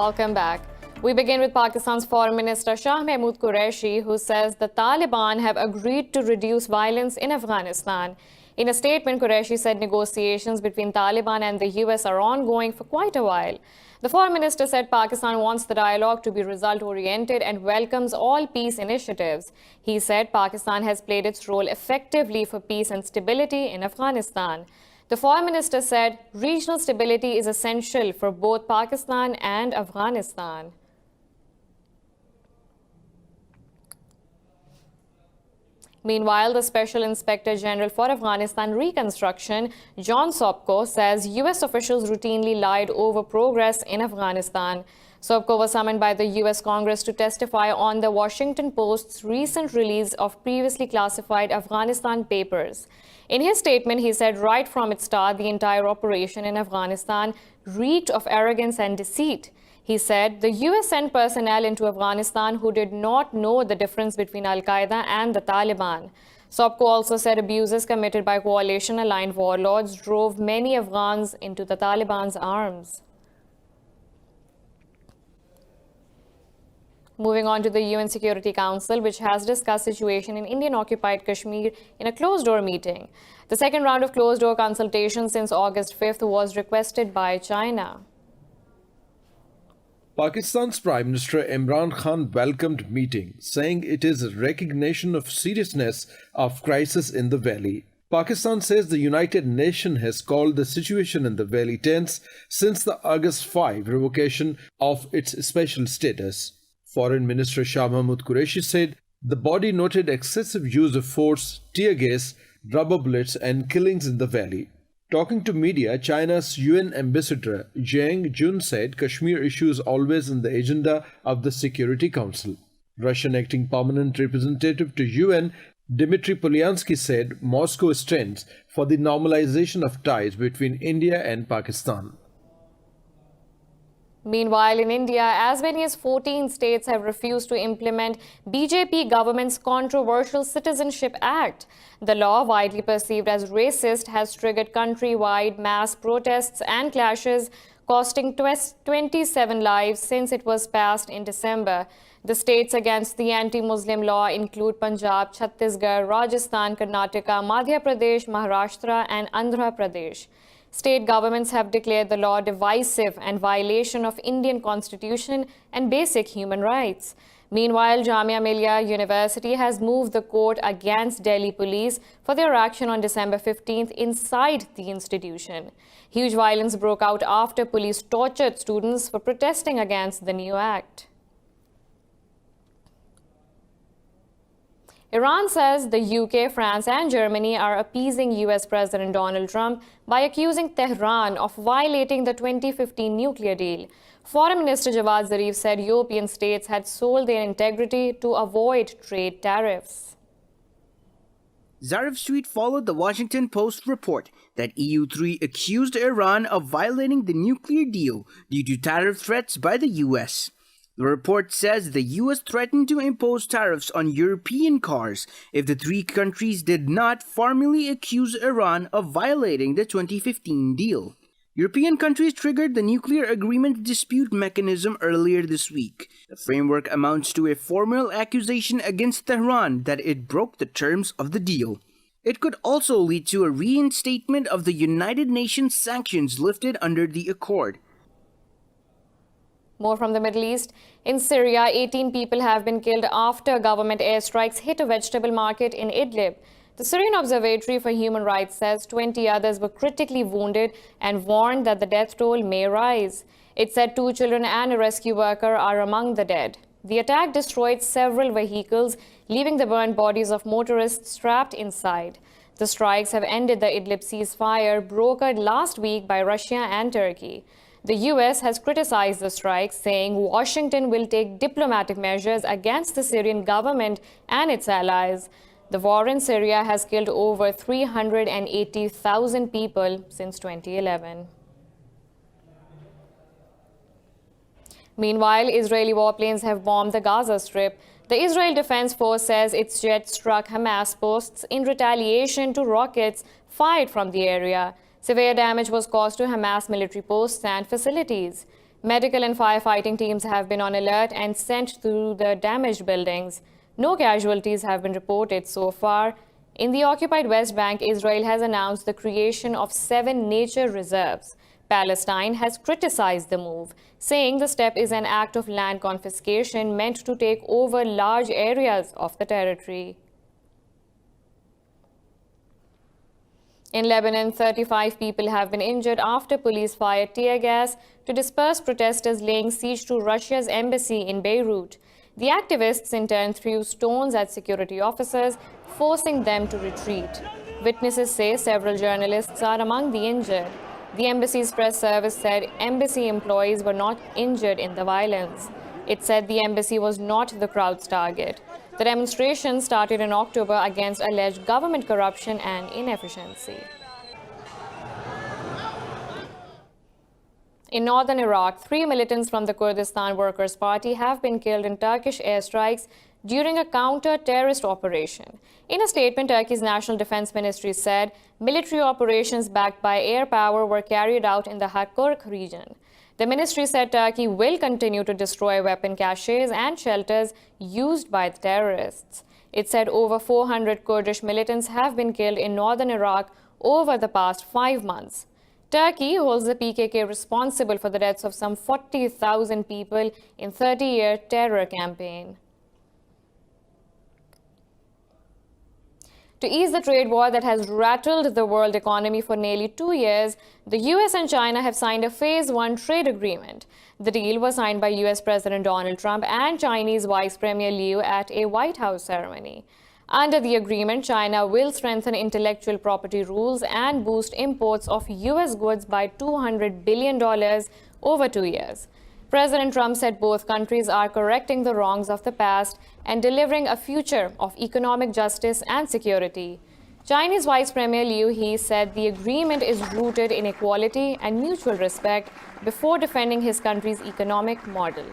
Welcome back. We begin with Pakistan's Foreign Minister Shah Mahmood Qureshi, who says the Taliban have agreed to reduce violence in Afghanistan. In a statement, Qureshi said negotiations between Taliban and the US are ongoing for quite a while. The Foreign Minister said Pakistan wants the dialogue to be result-oriented and welcomes all peace initiatives. He said Pakistan has played its role effectively for peace and stability in Afghanistan. The Foreign Minister said regional stability is essential for both Pakistan and Afghanistan. Meanwhile, the Special Inspector General for Afghanistan Reconstruction, John Sopko, says U.S. officials routinely lied over progress in Afghanistan. Sopko was summoned by the U.S. Congress to testify on the Washington Post's recent release of previously classified Afghanistan papers. In his statement, he said right from its start, the entire operation in Afghanistan reeked of arrogance and deceit. He said the U.S. sent personnel into Afghanistan who did not know the difference between Al-Qaeda and the Taliban. Sopko also said abuses committed by coalition-aligned warlords drove many Afghans into the Taliban's arms. Moving on to the UN Security Council, which has discussed situation in Indian-occupied Kashmir in a closed-door meeting. The second round of closed-door consultations since August 5th was requested by China. Pakistan's Prime Minister Imran Khan welcomed meeting, saying it is a recognition of seriousness of crisis in the valley. Pakistan says the United Nations has called the situation in the valley tense since the August 5 revocation of its special status. Foreign Minister Shah Mahmood Qureshi said the body noted excessive use of force, tear gas, rubber bullets and killings in the valley. Talking to media, China's UN Ambassador Jiang Jun said Kashmir issue is always in the agenda of the Security Council. Russian acting permanent representative to UN Dmitry Polyansky said Moscow stands for the normalization of ties between India and Pakistan. Meanwhile, in India, as many as 14 states have refused to implement BJP government's controversial Citizenship Act. The law, widely perceived as racist, has triggered countrywide mass protests and clashes, costing 27 lives since it was passed in December. The states against the anti-Muslim law include Punjab, Chhattisgarh, Rajasthan, Karnataka, Madhya Pradesh, Maharashtra and Andhra Pradesh. State governments have declared the law divisive and violation of Indian constitution and basic human rights. Meanwhile, Jamia Millia University has moved the court against Delhi police for their action on December 15th inside the institution. Huge violence broke out after police tortured students for protesting against the new act. Iran says the UK, France and Germany are appeasing US President Donald Trump by accusing Tehran of violating the 2015 nuclear deal. Foreign Minister Javad Zarif said European states had sold their integrity to avoid trade tariffs. Zarif's tweet followed the Washington Post report that EU3 accused Iran of violating the nuclear deal due to tariff threats by the US. The report says the US threatened to impose tariffs on European cars if the three countries did not formally accuse Iran of violating the 2015 deal. European countries triggered the nuclear agreement dispute mechanism earlier this week. The framework amounts to a formal accusation against Tehran that it broke the terms of the deal. It could also lead to a reinstatement of the United Nations sanctions lifted under the accord. More from the Middle East. In Syria, 18 people have been killed after government airstrikes hit a vegetable market in Idlib. The Syrian Observatory for Human Rights says 20 others were critically wounded and warned that the death toll may rise. It said 2 children and a rescue worker are among the dead. The attack destroyed several vehicles, leaving the burned bodies of motorists trapped inside. The strikes have ended the Idlib ceasefire brokered last week by Russia and Turkey. The U.S. has criticized the strikes, saying Washington will take diplomatic measures against the Syrian government and its allies. The war in Syria has killed over 380,000 people since 2011. Meanwhile, Israeli warplanes have bombed the Gaza Strip. The Israel Defense Force says its jets struck Hamas posts in retaliation to rockets fired from the area. Severe damage was caused to Hamas military posts and facilities. Medical and firefighting teams have been on alert and sent to the damaged buildings. No casualties have been reported so far. In the occupied West Bank, Israel has announced the creation of 7 nature reserves. Palestine has criticized the move, saying the step is an act of land confiscation meant to take over large areas of the territory. In Lebanon, 35 people have been injured after police fired tear gas to disperse protesters laying siege to Russia's embassy in Beirut. The activists in turn threw stones at security officers, forcing them to retreat. Witnesses say several journalists are among the injured. The embassy's press service said embassy employees were not injured in the violence. It said the embassy was not the crowd's target. The demonstration started in October against alleged government corruption and inefficiency. In northern Iraq, 3 militants from the Kurdistan Workers' Party have been killed in Turkish airstrikes during a counter-terrorist operation. In a statement, Turkey's National Defense Ministry said military operations backed by air power were carried out in the Hakkuk region. The ministry said Turkey will continue to destroy weapon caches and shelters used by the terrorists. It said over 400 Kurdish militants have been killed in northern Iraq over the past 5 months. Turkey holds the PKK responsible for the deaths of some 40,000 people in a 30-year terror campaign. To ease the trade war that has rattled the world economy for nearly 2 years, the US and China have signed a Phase 1 trade agreement. The deal was signed by US President Donald Trump and Chinese Vice Premier Liu at a White House ceremony. Under the agreement, China will strengthen intellectual property rules and boost imports of US goods by $200 billion over 2 years. President Trump said both countries are correcting the wrongs of the past and delivering a future of economic justice and security. Chinese Vice Premier Liu He said the agreement is rooted in equality and mutual respect before defending his country's economic model.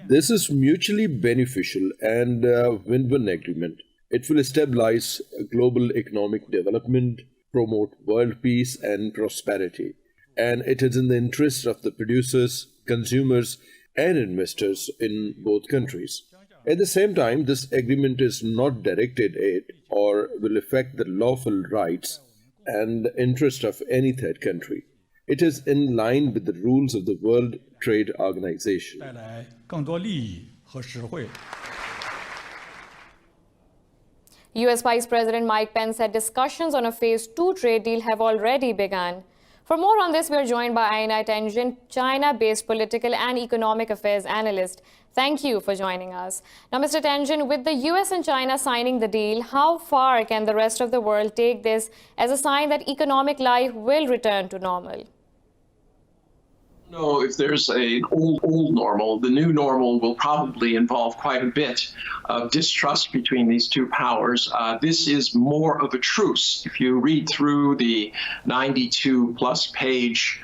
This is mutually beneficial and a win-win agreement. It will stabilize global economic development, promote world peace and prosperity, and it is in the interest of the producers, consumers, and investors in both countries. At the same time, this agreement is not directed at or will affect the lawful rights and interest of any third country. It is in line with the rules of the World Trade Organization. US Vice President Mike Pence said discussions on a Phase 2 trade deal have already begun. For more on this, we are joined by Aina Tenjin, China-based political and economic affairs analyst. Thank you for joining us. Now, Mr. Tenjin, with the US and China signing the deal, how far can the rest of the world take this as a sign that economic life will return to normal? No, if there's an old normal, the new normal will probably involve quite a bit of distrust between these two powers. This is more of a truce. If you read through the 92-plus page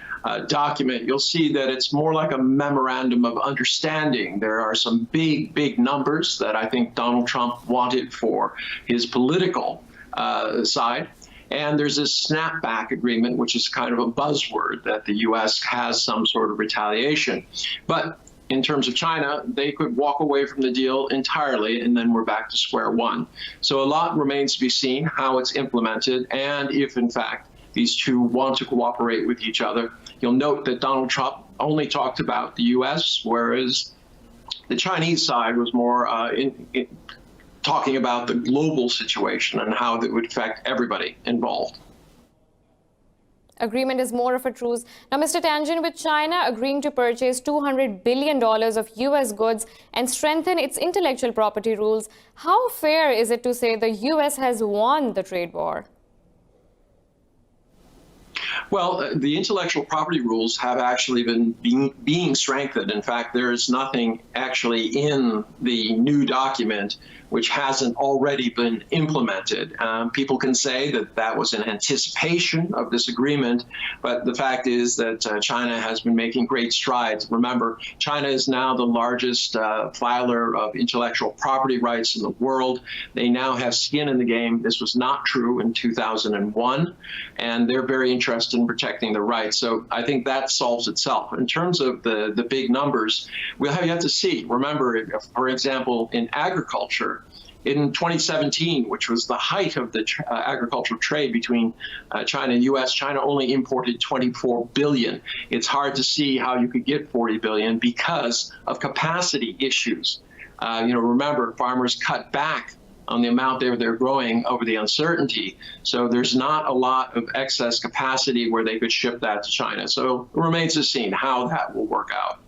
document, you'll see that it's more like a memorandum of understanding. There are some big numbers that I think Donald Trump wanted for his political side. And there's this snapback agreement, which is kind of a buzzword that the U.S. has some sort of retaliation. But in terms of China, they could walk away from the deal entirely, and then we're back to square one. So a lot remains to be seen how it's implemented, and if, in fact, these two want to cooperate with each other. You'll note that Donald Trump only talked about the U.S., whereas the Chinese side was more talking about the global situation and how that would affect everybody involved. Agreement is more of a truce. Now, Mr. Tenjin, with China agreeing to purchase $200 billion of U.S. goods and strengthen its intellectual property rules, how fair is it to say the U.S. has won the trade war? Well, the intellectual property rules have actually been being strengthened. In fact, there is nothing actually in the new document which hasn't already been implemented. People can say that that was in anticipation of this agreement, but the fact is that China has been making great strides. Remember, China is now the largest filer of intellectual property rights in the world. They now have skin in the game. This was not true in 2001, and they're very interested in protecting the rights. So I think that solves itself. In terms of the big numbers, we'll have yet to see. Remember, for example, in agriculture, in 2017, which was the height of the agricultural trade between China and U.S., China only imported 24 billion. It's hard to see how you could get 40 billion because of capacity issues. Remember, farmers cut back on the amount they're growing over the uncertainty. So there's not a lot of excess capacity where they could ship that to China. So it remains to be seen how that will work out.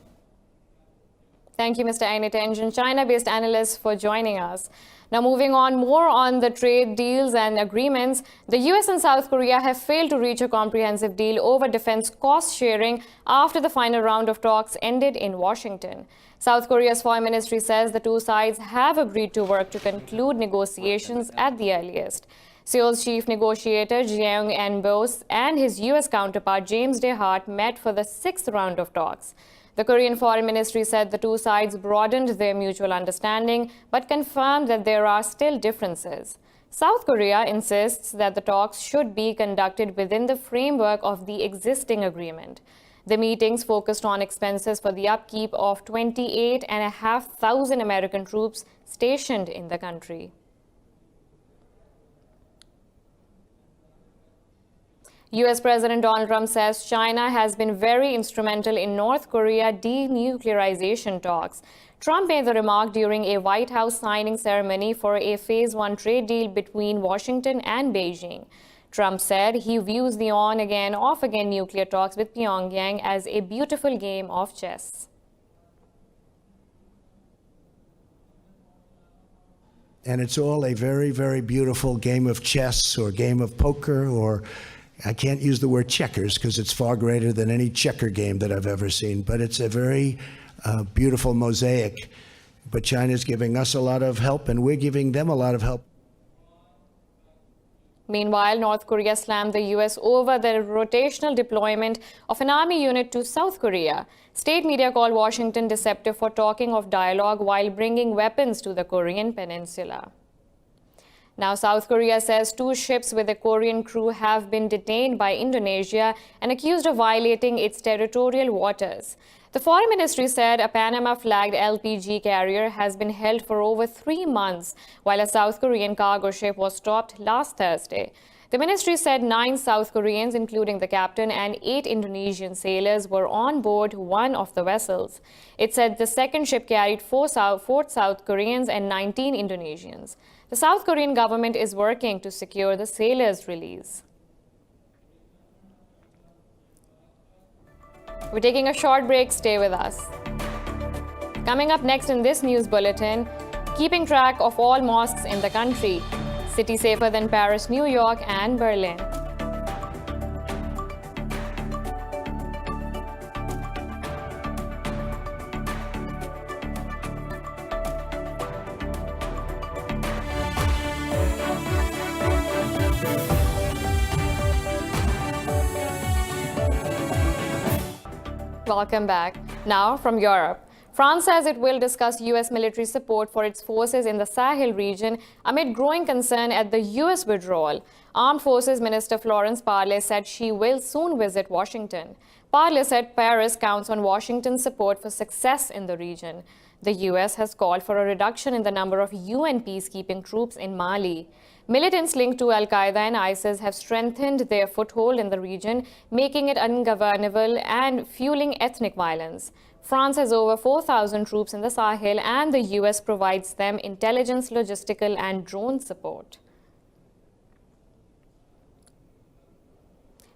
Thank you, Mr. Ainitenjan, China-based analyst, for joining us. Now, moving on, more on the trade deals and agreements. The U.S. and South Korea have failed to reach a comprehensive deal over defense cost sharing after the final round of talks ended in Washington. South Korea's foreign ministry says the two sides have agreed to work to conclude negotiations at the earliest. Seoul's chief negotiator, Jeong En-bo, and his U.S. counterpart, James DeHart, met for the sixth round of talks. The Korean Foreign Ministry said the two sides broadened their mutual understanding, but confirmed that there are still differences. South Korea insists that the talks should be conducted within the framework of the existing agreement. The meetings focused on expenses for the upkeep of 28,500 American troops stationed in the country. U.S. President Donald Trump says China has been very instrumental in North Korea denuclearization talks. Trump made the remark during a White House signing ceremony for a Phase 1 trade deal between Washington and Beijing. Trump said he views the on-again, off-again nuclear talks with Pyongyang as a beautiful game of chess. And it's all a very, very beautiful game of chess or game of poker, or I can't use the word checkers because it's far greater than any checker game that I've ever seen, but it's a very beautiful mosaic. But China's giving us a lot of help and we're giving them a lot of help. Meanwhile, North Korea slammed the U.S. over the rotational deployment of an army unit to South Korea. State media called Washington deceptive for talking of dialogue while bringing weapons to the Korean peninsula. Now, South Korea says two ships with a Korean crew have been detained by Indonesia and accused of violating its territorial waters. The Foreign Ministry said a Panama-flagged LPG carrier has been held for over 3 months, while a South Korean cargo ship was stopped last Thursday. The ministry said 9 South Koreans, including the captain, and 8 Indonesian sailors were on board one of the vessels. It said the second ship carried 4 South Koreans and 19 Indonesians. The South Korean government is working to secure the sailors' release. We're taking a short break. Stay with us. Coming up next in this news bulletin, keeping track of all mosques in the country. City safer than Paris, New York, and Berlin. Welcome back. Now from Europe. France says it will discuss U.S. military support for its forces in the Sahel region amid growing concern at the U.S. withdrawal. Armed Forces Minister Florence Parly said she will soon visit Washington. Parly said Paris counts on Washington's support for success in the region. The U.S. has called for a reduction in the number of UN peacekeeping troops in Mali. Militants linked to Al-Qaeda and ISIS have strengthened their foothold in the region, making it ungovernable and fueling ethnic violence. France has over 4,000 troops in the Sahel, and the U.S. provides them intelligence, logistical, and drone support.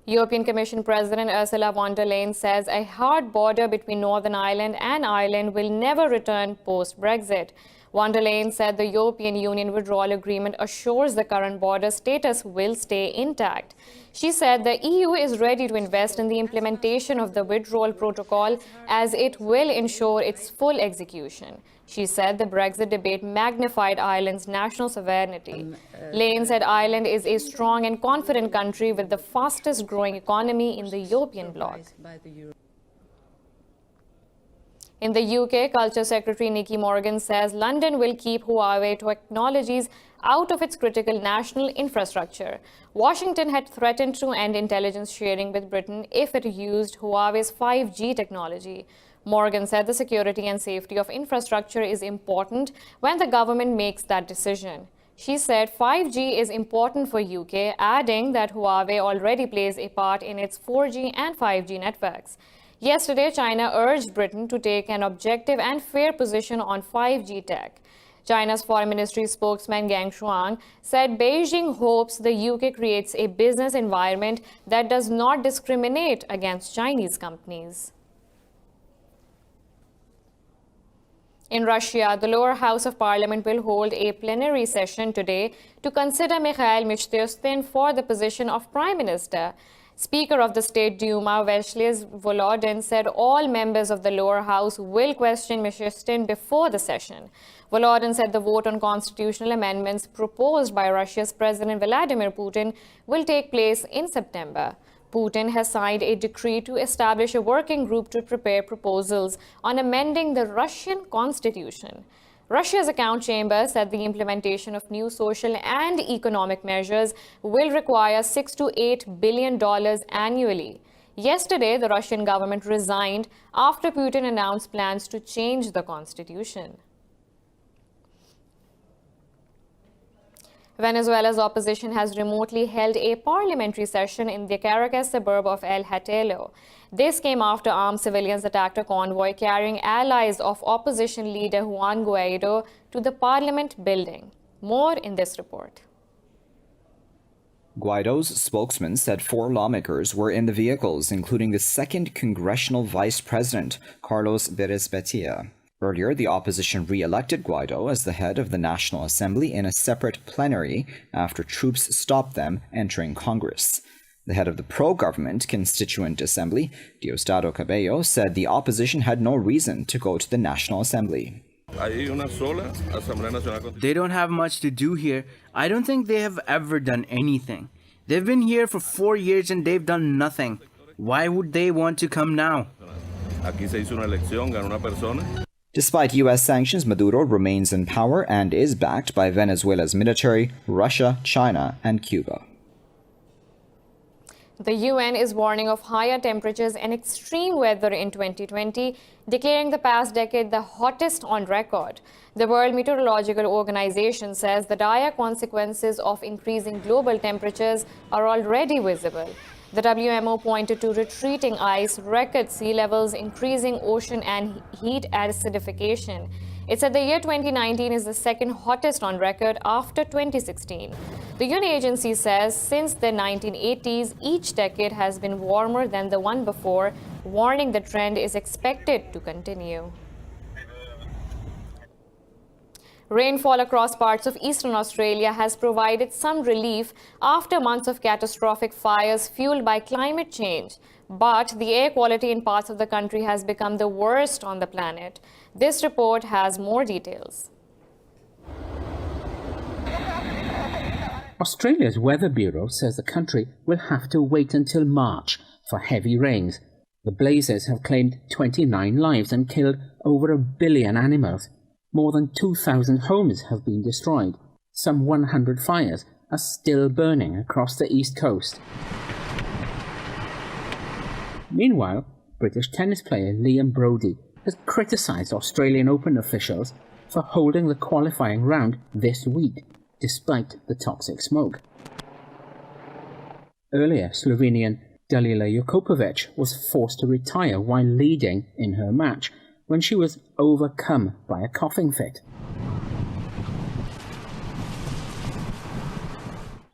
European Commission President Ursula von der Leyen says a hard border between Northern Ireland and Ireland will never return post-Brexit. Von der Leyen said the European Union withdrawal agreement assures the current border status will stay intact. She said the EU is ready to invest in the implementation of the withdrawal protocol as it will ensure its full execution. She said the Brexit debate magnified Ireland's national sovereignty. Leyen said Ireland is a strong and confident country with the fastest growing economy in the European bloc. In the UK, Culture Secretary Nicky Morgan says London will keep Huawei technologies out of its critical national infrastructure. Washington had threatened to end intelligence sharing with Britain if it used Huawei's 5G technology. Morgan said the security and safety of infrastructure is important when the government makes that decision. She said 5G is important for UK, adding that Huawei already plays a part in its 4G and 5G networks. Yesterday, China urged Britain to take an objective and fair position on 5G tech. China's Foreign Ministry spokesman Gang Shuang said Beijing hopes the UK creates a business environment that does not discriminate against Chinese companies. In Russia, the lower house of parliament will hold a plenary session today to consider Mikhail Mishustin for the position of prime minister. Speaker of the State Duma, Vyacheslav Volodin, said all members of the lower house will question Mishustin before the session. Volodin said the vote on constitutional amendments proposed by Russia's President Vladimir Putin will take place in September. Putin has signed a decree to establish a working group to prepare proposals on amending the Russian constitution. Russia's account chamber said the implementation of new social and economic measures will require $6 to $8 billion annually. Yesterday, the Russian government resigned after Putin announced plans to change the constitution. Venezuela's opposition has remotely held a parliamentary session in the Caracas suburb of El Hatelo. This came after armed civilians attacked a convoy carrying allies of opposition leader Juan Guaido to the parliament building. More in this report. Guaido's spokesman said 4 lawmakers were in the vehicles, including the second congressional vice president, Carlos Beresbetia. Earlier, the opposition re-elected Guaido as the head of the National Assembly in a separate plenary after troops stopped them entering Congress. The head of the pro-government Constituent Assembly, Diosdado Cabello, said the opposition had no reason to go to the National Assembly. They don't have much to do here. I don't think they have ever done anything. They've been here for 4 years and they've done nothing. Why would they want to come now? Despite U.S. sanctions, Maduro remains in power and is backed by Venezuela's military, Russia, China, and Cuba. The UN is warning of higher temperatures and extreme weather in 2020, declaring the past decade the hottest on record. The World Meteorological Organization says the dire consequences of increasing global temperatures are already visible. The WMO pointed to retreating ice, record sea levels, increasing ocean and heat acidification. It said the year 2019 is the second hottest on record after 2016. The UN agency says since the 1980s, each decade has been warmer than the one before, warning the trend is expected to continue. Rainfall across parts of eastern Australia has provided some relief after months of catastrophic fires fueled by climate change. But the air quality in parts of the country has become the worst on the planet. This report has more details. Australia's Weather Bureau says the country will have to wait until March for heavy rains. The blazes have claimed 29 lives and killed over 1 billion animals. More than 2,000 homes have been destroyed. Some 100 fires are still burning across the east coast. Meanwhile, British tennis player Liam Brodie has criticised Australian Open officials for holding the qualifying round this week, despite the toxic smoke. Earlier, Slovenian Dalila Jakopovic was forced to retire while leading in her match when she was overcome by a coughing fit.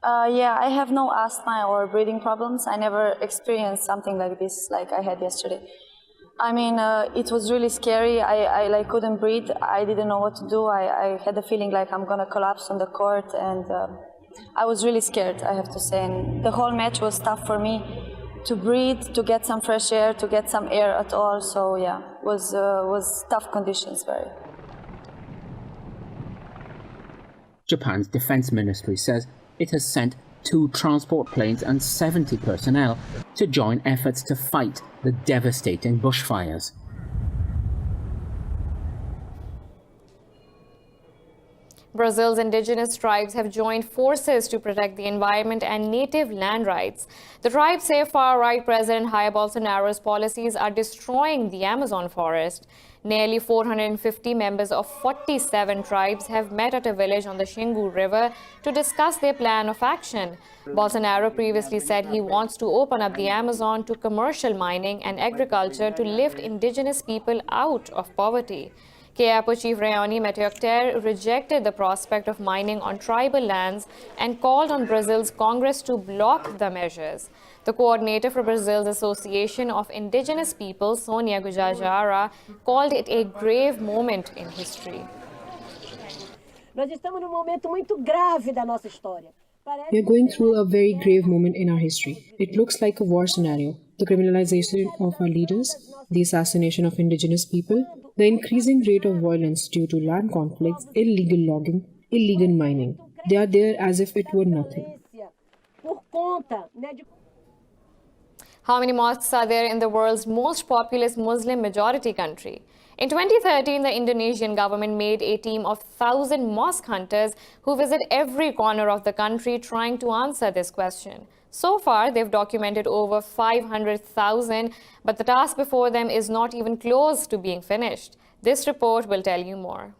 Yeah, I have no asthma or breathing problems. I never experienced something like this like I had yesterday. I mean, it was really scary. I like couldn't breathe. I didn't know what to do. I had the feeling like I'm gonna collapse on the court, and I was really scared, I have to say. And the whole match was tough for me to breathe, to get some fresh air, to get some air at all. So yeah, was tough conditions, very. Japan's defense ministry says it has sent 2 transport planes and 70 personnel to join efforts to fight the devastating bushfires. Brazil's indigenous tribes have joined forces to protect the environment and native land rights. The tribes say far-right President Jair Bolsonaro's policies are destroying the Amazon forest. Nearly 450 members of 47 tribes have met at a village on the Xingu River to discuss their plan of action. Bolsonaro previously said he wants to open up the Amazon to commercial mining and agriculture to lift indigenous people out of poverty. KEAPO Chief Rayoni Meteocter rejected the prospect of mining on tribal lands and called on Brazil's Congress to block the measures. The coordinator for Brazil's Association of Indigenous Peoples, Sonia Guajajara, called it a grave moment in history. Nós estamos num momento muito grave da nossa história. We are going through a very grave moment in our history. It looks like a war scenario. The criminalization of our leaders, the assassination of indigenous people, the increasing rate of violence due to land conflicts, illegal logging, illegal mining. They are there as if it were nothing. How many mosques are there in the world's most populous Muslim majority country? In 2013, the Indonesian government made a team of 1,000 mosque hunters who visit every corner of the country trying to answer this question. So far, they've documented over 500,000, but the task before them is not even close to being finished. This report will tell you more.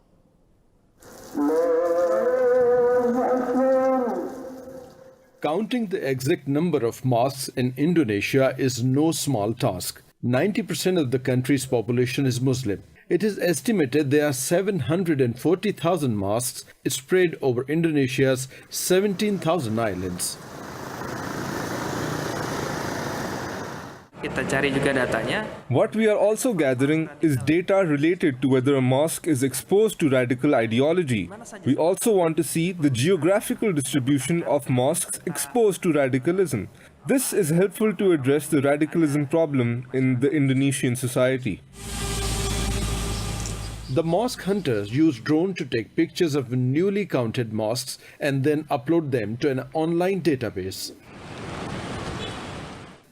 Counting the exact number of mosques in Indonesia is no small task. 90% of the country's population is Muslim. It is estimated there are 740,000 mosques spread over Indonesia's 17,000 islands. What we are also gathering is data related to whether a mosque is exposed to radical ideology. We also want to see the geographical distribution of mosques exposed to radicalism. This is helpful to address the radicalism problem in the Indonesian society. The mosque hunters use drone to take pictures of newly counted mosques and then upload them to an online database.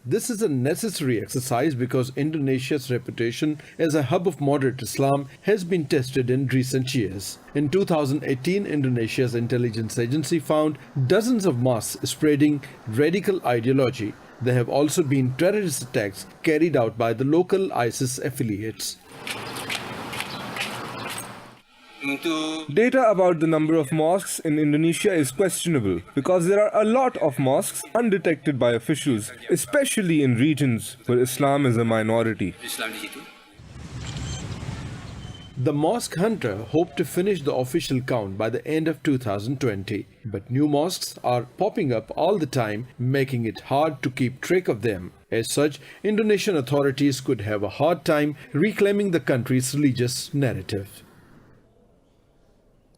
This is a necessary exercise because Indonesia's reputation as a hub of moderate Islam has been tested in recent years. In 2018, Indonesia's intelligence agency found dozens of mosques spreading radical ideology. There have also been terrorist attacks carried out by the local ISIS affiliates. Data about the number of mosques in Indonesia is questionable because there are a lot of mosques undetected by officials, especially in regions where Islam is a minority. The mosque hunter hoped to finish the official count by the end of 2020, but new mosques are popping up all the time, making it hard to keep track of them. As such, Indonesian authorities could have a hard time reclaiming the country's religious narrative.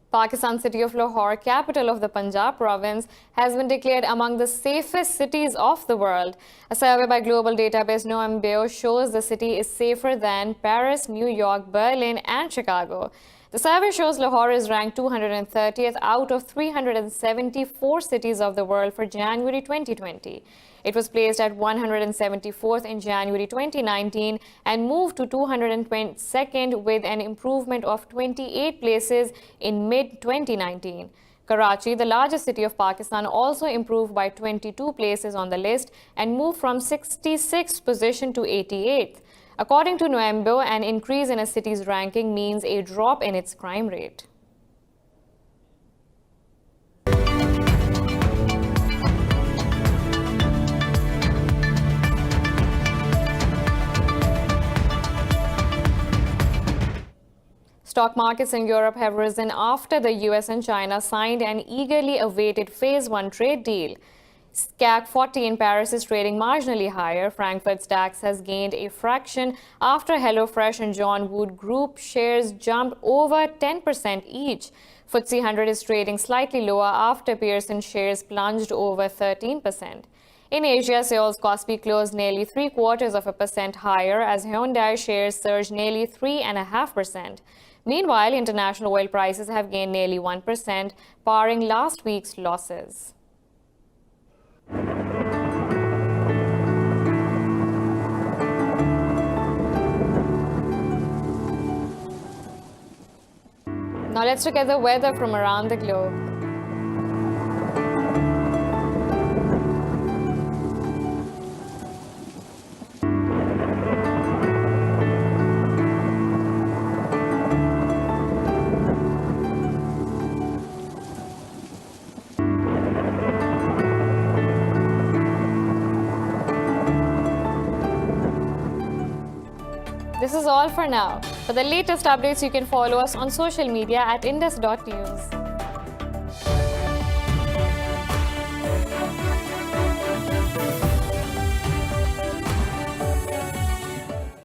Pakistan's city of Lahore, capital of the Punjab province, has been declared among the safest cities of the world. A survey by global database Noembeo shows the city is safer than Paris, New York, Berlin, and Chicago. The survey shows Lahore is ranked 230th out of 374 cities of the world for January 2020. It was placed at 174th in January 2019 and moved to 222nd with an improvement of 28 places in mid-2019. Karachi, the largest city of Pakistan, also improved by 22 places on the list and moved from 66th position to 88th. According to Noembeo, an increase in a city's ranking means a drop in its crime rate. Stock markets in Europe have risen after the US and China signed an eagerly awaited Phase 1 trade deal. CAC 40 in Paris is trading marginally higher. Frankfurt's DAX has gained a fraction after HelloFresh and John Wood Group shares jumped over 10% each. FTSE 100 is trading slightly lower after Pearson shares plunged over 13%. In Asia, Seoul's Kospi closed nearly 0.75% higher as Hyundai shares surged nearly 3.5%. Meanwhile, international oil prices have gained nearly 1%, barring last week's losses. Now let's look at the weather from around the globe. This is all for now. For the latest updates, you can follow us on social media at indus.news.